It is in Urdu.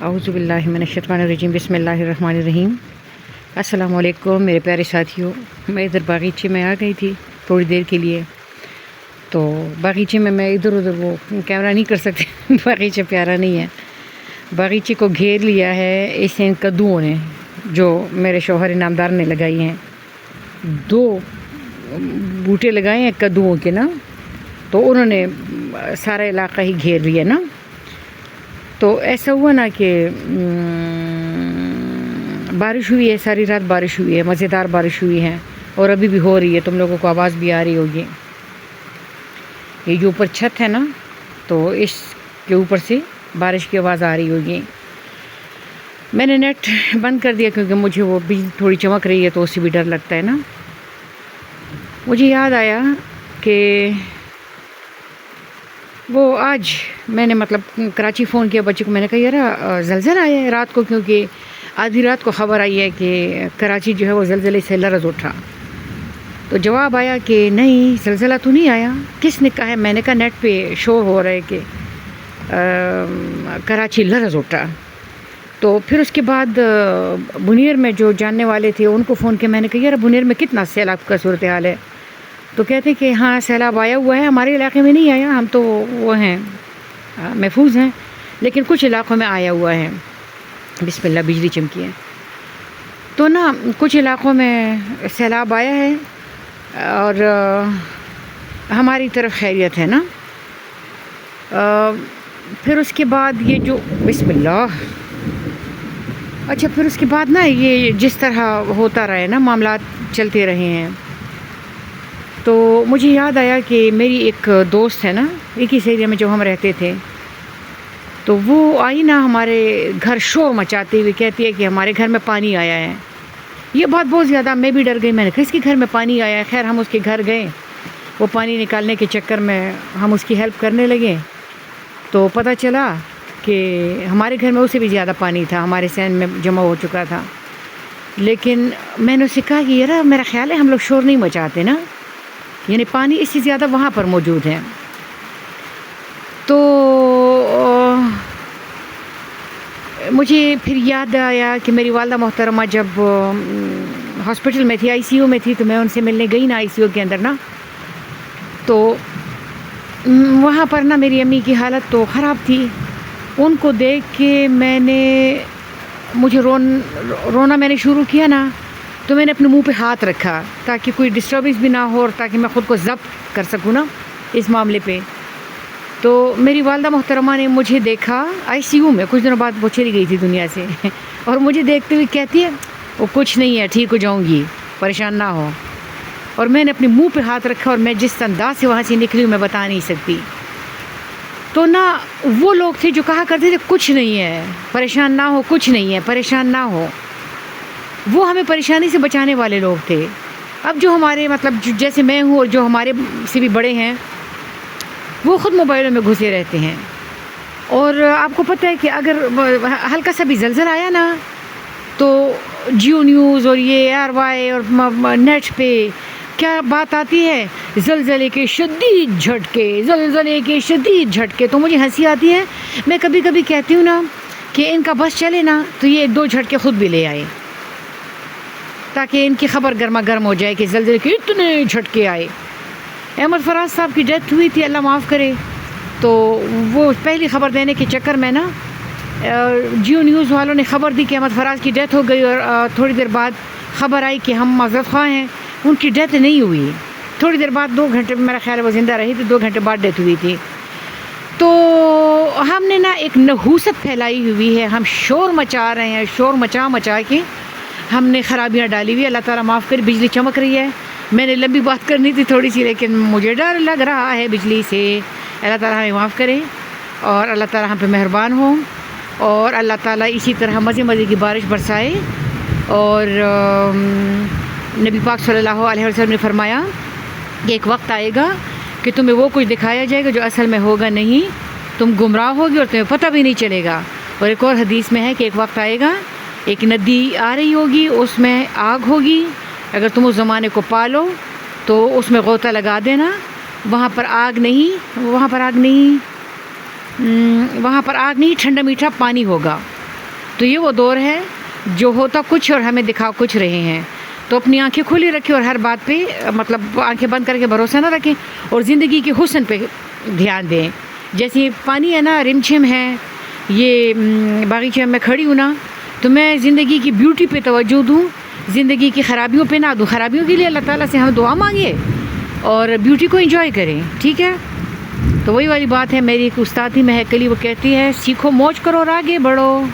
اعوذ باللہ من الشیطان الرجیم بسم اللہ الرحمن الرحیم۔ السلام علیکم میرے پیارے ساتھیوں، میں ادھر باغیچے میں آ گئی تھی تھوڑی دیر کے لیے، تو باغیچے میں ادھر ادھر وہ کیمرہ نہیں کر سکتے باغیچہ پیارا نہیں ہے۔ باغیچے کو گھیر لیا ہے اس ان کدوؤں نے جو میرے شوہر انعامدار نے لگائی ہیں، 2 بوٹے لگائے ہیں کدوؤں کے نا، تو انہوں نے سارا علاقہ ہی گھیر لیا نا۔ تو ایسا ہوا نا کہ بارش ہوئی ہے، ساری رات بارش ہوئی ہے، مزیدار بارش ہوئی ہے، اور ابھی بھی ہو رہی ہے، تم لوگوں کو آواز بھی آ رہی ہوگی۔ یہ جو اوپر چھت ہے نا، تو اس کے اوپر سے بارش کی آواز آ رہی ہوگی۔ میں نے نیٹ بند کر دیا کیونکہ مجھے وہ بجلی تھوڑی چمک رہی ہے تو اس سے بھی ڈر لگتا ہے نا۔ مجھے یاد آیا کہ وہ آج میں نے کراچی فون کیا بچے کو، میں نے کہا یار زلزلہ آیا ہے رات کو، کیونکہ آدھی رات کو خبر آئی ہے کہ کراچی جو ہے وہ زلزلے سے لرز اٹھا۔ تو جواب آیا کہ نہیں زلزلہ تو نہیں آیا۔ کس نے کہا ہے؟ میں نے کہا نیٹ پہ شو ہو رہا ہے کہ کراچی لرز اٹھا۔ تو پھر اس کے بعد بنیر میں جو جاننے والے تھے ان کو فون کیا، میں نے کہا یار بنیر میں کتنا سیلاب کا صورتحال ہے؟ تو کہتے کہ ہاں سیلاب آیا ہوا ہے، ہمارے علاقے میں نہیں آیا، ہم تو وہ ہیں محفوظ ہیں، لیکن کچھ علاقوں میں آیا ہوا ہے۔ بسم اللہ، بجلی چمکی ہے تو نا کچھ علاقوں میں سیلاب آیا ہے، اور ہماری طرف خیریت ہے نا۔ پھر اس کے بعد یہ جو بسم اللہ، اچھا پھر اس کے بعد نا یہ جس طرح ہوتا رہے نا، معاملات چلتے رہے ہیں، تو مجھے یاد آیا کہ میری ایک دوست ہے نا، ایک ہی ایریا میں جو ہم رہتے تھے، تو وہ آئی نا ہمارے گھر شور مچاتے ہوئے، کہتی ہے کہ ہمارے گھر میں پانی آیا ہے۔ یہ بات بہت زیادہ میں بھی ڈر گئی، میں نے کہا اس کے گھر میں پانی آیا ہے۔ خیر ہم اس کے گھر گئے، وہ پانی نکالنے کے چکر میں ہم اس کی ہیلپ کرنے لگے، تو پتہ چلا کہ ہمارے گھر میں اسے بھی زیادہ پانی تھا، ہمارے سین میں جمع ہو چکا تھا۔ لیکن میں نے اسے کہا کہ یار میرا خیال ہے ہم لوگ شور نہیں مچاتے نا، یعنی پانی اس سے زیادہ وہاں پر موجود ہے۔ تو مجھے پھر یاد آیا کہ میری والدہ محترمہ جب ہاسپٹل میں تھی، آئی سی یو میں تھی، تو میں ان سے ملنے گئی نا آئی سی یو کے اندر نا، تو وہاں پر نا میری امی کی حالت تو خراب تھی۔ ان کو دیکھ کے مجھے رونا میں نے شروع کیا نا، تو میں نے اپنے منہ پہ ہاتھ رکھا تاکہ کوئی ڈسٹربنس بھی نہ ہو اور تاکہ میں خود کو ضبط کر سکوں نا اس معاملے پہ۔ تو میری والدہ محترمہ نے مجھے دیکھا آئی سی یو میں، کچھ دنوں بعد وہ چلی گئی تھی دنیا سے اور مجھے دیکھتے ہوئے کہتی ہے وہ کچھ نہیں ہے، ٹھیک ہو جاؤں گی، پریشان نہ ہو۔ اور میں نے اپنے منہ پہ ہاتھ رکھا، اور میں جس انداز سے وہاں سے نکلی میں بتا نہیں سکتی۔ تو نا وہ لوگ تھے جو کہا کرتے تھے کچھ نہیں ہے، پریشان نہ ہو، کچھ نہیں ہے، پریشان نہ ہو، وہ ہمیں پریشانی سے بچانے والے لوگ تھے۔ اب جو ہمارے جیسے میں ہوں اور جو ہمارے سے بھی بڑے ہیں، وہ خود موبائلوں میں گھسے رہتے ہیں، اور آپ کو پتہ ہے کہ اگر ہلکا سا بھی زلزلہ آیا نا تو جیو نیوز اور یہ آر وائی اور نیٹ پہ کیا بات آتی ہے، زلزلے کے شدید جھٹکے، زلزلے کے شدید جھٹکے۔ تو مجھے ہنسی آتی ہے، میں کبھی کبھی کہتی ہوں نا کہ ان کا بس چلے نا تو یہ 1-2 جھٹکے خود بھی لے آئے تاکہ ان کی خبر گرما گرم ہو جائے کہ زلزلے کے اتنے جھٹکے آئے۔ احمد فراز صاحب کی ڈیتھ ہوئی تھی، اللہ معاف کرے، تو وہ پہلی خبر دینے کے چکر میں نا جیو نیوز والوں نے خبر دی کہ احمد فراز کی ڈیتھ ہو گئی، اور تھوڑی دیر بعد خبر آئی کہ ہم معذرت خواہ ہیں، ان کی ڈیتھ نہیں ہوئی۔ تھوڑی دیر بعد 2 گھنٹے میرا خیال ہے وہ زندہ رہی تھی، 2 گھنٹے بعد ڈیتھ ہوئی تھی۔ تو ہم نے نا ایک نحوست پھیلائی ہوئی ہے، ہم شور مچا رہے ہیں، شور مچا کے ہم نے خرابیاں ڈالی ہوئی۔ اللہ تعالیٰ معاف کرے، بجلی چمک رہی ہے، میں نے لمبی بات کرنی تھی تھوڑی سی، لیکن مجھے ڈر لگ رہا ہے بجلی سے۔ اللہ تعالیٰ ہمیں معاف کرے، اور اللہ تعالیٰ ہم پہ مہربان ہوں، اور اللہ تعالیٰ اسی طرح مزے مزے کی بارش برسائے۔ اور نبی پاک صلی اللہ علیہ وسلم نے فرمایا کہ ایک وقت آئے گا کہ تمہیں وہ کچھ دکھایا جائے گا جو اصل میں ہوگا نہیں، تم گمراہ ہوگی اور تمہیں پتہ بھی نہیں چلے گا۔ اور ایک اور حدیث میں ہے کہ ایک وقت آئے گا، ایک ندی آ رہی ہوگی، اس میں آگ ہوگی، اگر تم اس زمانے کو پالو تو اس میں غوطہ لگا دینا، وہاں پر آگ نہیں، ٹھنڈا میٹھا پانی ہوگا، تو یہ وہ دور ہے جو ہوتا کچھ اور ہمیں دکھا کچھ رہے ہیں. تو اپنی آنکھیں کھلی رکھیں اور ہر بات پہ مطلب آنکھیں بند کر کے بھروسہ نہ رکھیں اور زندگی کے حسن پہ دھیان دیں. جیسے یہ پانی ہے نا، رم جھم ہے، یہ باغیچے میں کھڑی ہوں نا، تو میں زندگی کی بیوٹی پہ توجہ دوں، زندگی کی خرابیوں پہ نہ دوں. خرابیوں کے لیے اللہ تعالیٰ سے ہم دعا مانگے اور بیوٹی کو انجوائے کریں. ٹھیک ہے؟ تو وہی والی بات ہے. میری ایک استاد تھی مہک علی، وہ کہتی ہے سیکھو موج کرو اور آگے بڑھو.